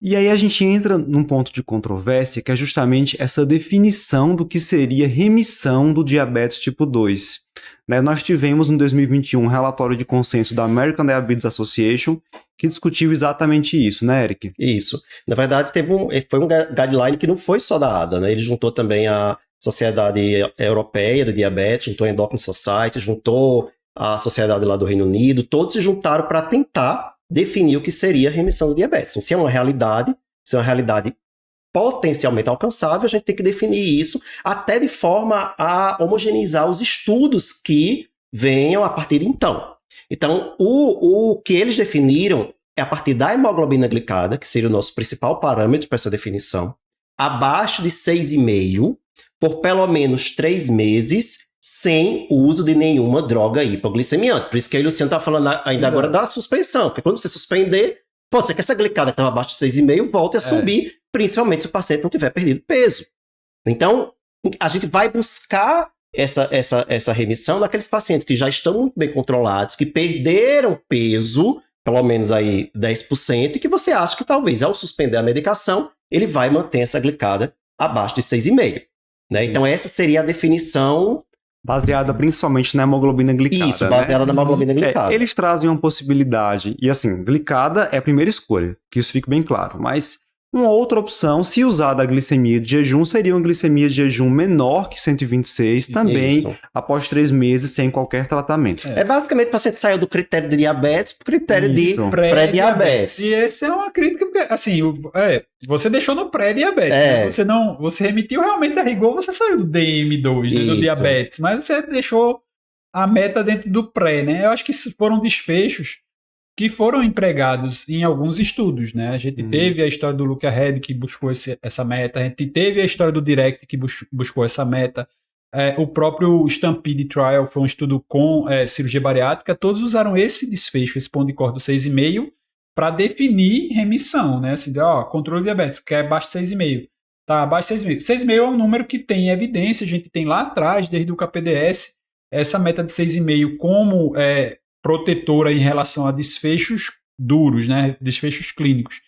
E aí a gente entra num ponto de controvérsia, que é justamente essa definição do que seria remissão do diabetes tipo 2. Né, nós tivemos em 2021 um relatório de consenso da American Diabetes Association que discutiu exatamente isso, né, Eric? Isso. Na verdade, foi um guideline que não foi só da ADA, né? Ele juntou também a Sociedade Europeia de Diabetes, juntou a Endocrine Society, juntou a Sociedade lá do Reino Unido, todos se juntaram para tentar definir o que seria a remissão do diabetes. Então, se é uma realidade potencialmente alcançável, a gente tem que definir isso até de forma a homogeneizar os estudos que venham a partir de então. Então, o que eles definiram é a partir da hemoglobina glicada, que seria o nosso principal parâmetro para essa definição, abaixo de 6,5 por pelo menos 3 meses, sem o uso de nenhuma droga hipoglicemiante. Por isso que aí o Luciano está falando ainda agora da suspensão, porque quando você suspender, pode ser que essa glicada que estava abaixo de 6,5 volte a subir, principalmente se o paciente não tiver perdido peso. Então, a gente vai buscar essa remissão naqueles pacientes que já estão muito bem controlados, que perderam peso, pelo menos aí 10%, e que você acha que talvez ao suspender a medicação, ele vai manter essa glicada abaixo de 6,5. Né? Então, essa seria a definição... Baseada principalmente na hemoglobina glicada. Isso, baseada na hemoglobina glicada. Eles trazem uma possibilidade, e assim, glicada é a primeira escolha, que isso fique bem claro, mas uma outra opção, se usada a glicemia de jejum, seria uma glicemia de jejum menor que 126, também após 3 meses sem qualquer tratamento. É basicamente o paciente saiu do critério de diabetes para o critério de pré-diabetes. E essa é uma crítica, porque assim, você deixou no pré-diabetes, né? Você remitiu realmente a rigor, você saiu do DM2, né, do diabetes, mas você deixou a meta dentro do pré, né? Eu acho que foram desfechos que foram empregados em alguns estudos, né? A gente teve a história do Look Ahead, que buscou essa meta, a gente teve a história do Direct, que buscou essa meta, o próprio Stampede Trial foi um estudo com cirurgia bariátrica, todos usaram esse desfecho, esse ponto de corda do 6,5, para definir remissão, né? Assim, controle de diabetes, que é abaixo de 6,5. Tá, abaixo de 6,5. 6,5 é um número que tem evidência, a gente tem lá atrás, desde o KPDS, essa meta de 6,5 como protetora em relação a desfechos duros, né? Desfechos clínicos.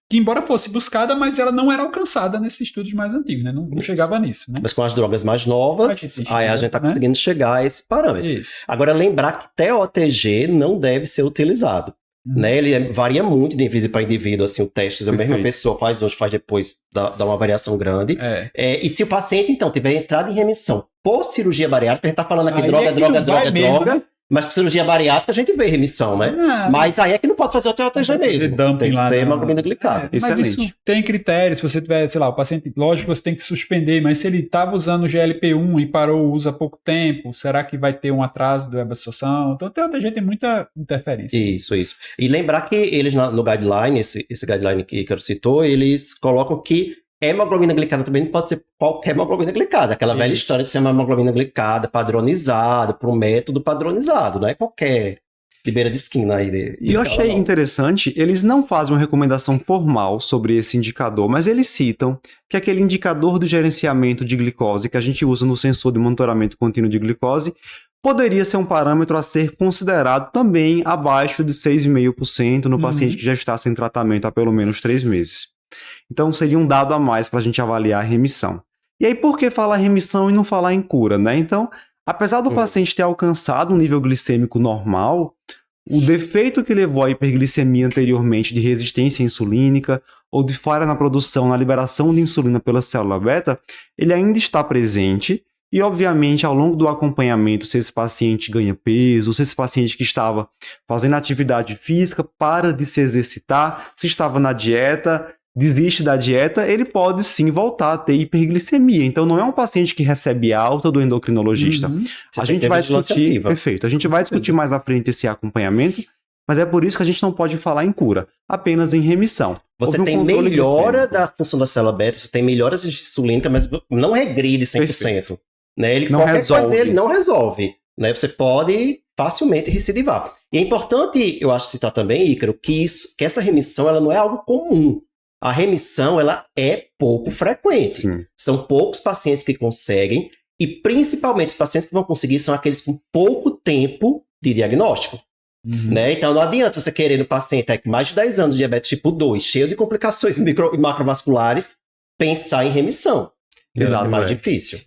Que embora fosse buscada, mas ela não era alcançada nesses estudos mais antigos, né? Não chegava nisso, né? Mas com as drogas mais novas, aí a gente está conseguindo chegar a esse parâmetro. Isso. Agora, lembrar que TOTG não deve ser utilizado. Né? Ele varia muito de indivíduo para indivíduo, assim, o teste, a mesma pessoa faz hoje, faz depois, dá uma variação grande. E se o paciente, então, tiver entrado em remissão por cirurgia bariátrica, a gente está falando aqui droga, mas com cirurgia bariátrica a gente vê remissão, né? Mas aí é que não pode fazer o TOTG mesmo. Tem que ter hemoglobina glicada. Mas isso tem critério. Se você tiver, sei lá, o paciente, lógico, você tem que suspender, mas se ele estava usando o GLP-1 e parou, usa há pouco tempo, será que vai ter um atraso da absorção? Então o TOTG tem muita interferência. Isso. E lembrar que eles no guideline, esse guideline que Ícaro citou, eles colocam que hemoglobina glicada também não pode ser qualquer hemoglobina glicada. Aquela velha história de ser uma hemoglobina glicada padronizada, por um método padronizado. Não é qualquer beira de esquina aí. E eu achei interessante, eles não fazem uma recomendação formal sobre esse indicador, mas eles citam que aquele indicador do gerenciamento de glicose que a gente usa no sensor de monitoramento contínuo de glicose poderia ser um parâmetro a ser considerado também abaixo de 6,5% no paciente que já está sem tratamento há pelo menos 3 meses. Então seria um dado a mais para a gente avaliar a remissão. E aí por que falar remissão e não falar em cura, né? Então, apesar do paciente ter alcançado um nível glicêmico normal, o defeito que levou à hiperglicemia anteriormente de resistência insulínica ou de falha na produção, na liberação de insulina pela célula beta, ele ainda está presente e, obviamente, ao longo do acompanhamento, se esse paciente ganha peso, se esse paciente que estava fazendo atividade física para de se exercitar, se estava na dieta, desiste da dieta, ele pode sim voltar a ter hiperglicemia. Então não é um paciente que recebe alta do endocrinologista. A gente vai discutir, perfeito. A gente vai discutir mais à frente esse acompanhamento, mas é por isso que a gente não pode falar em cura, apenas em remissão. Você tem melhora da função da célula beta, você tem melhora insulínica, mas não regride 100%. Né? Ele, não resolve. Coisa dele não resolve. Né? Você pode facilmente recidivar. E é importante, eu acho, citar também, Ícaro, que essa remissão ela não é algo comum. A remissão ela é pouco frequente. Sim. São poucos pacientes que conseguem, e principalmente os pacientes que vão conseguir são aqueles com pouco tempo de diagnóstico. Né? Então não adianta você querer no paciente com mais de 10 anos de diabetes tipo 2, cheio de complicações micro e macrovasculares, pensar em remissão. Vai ser mais difícil.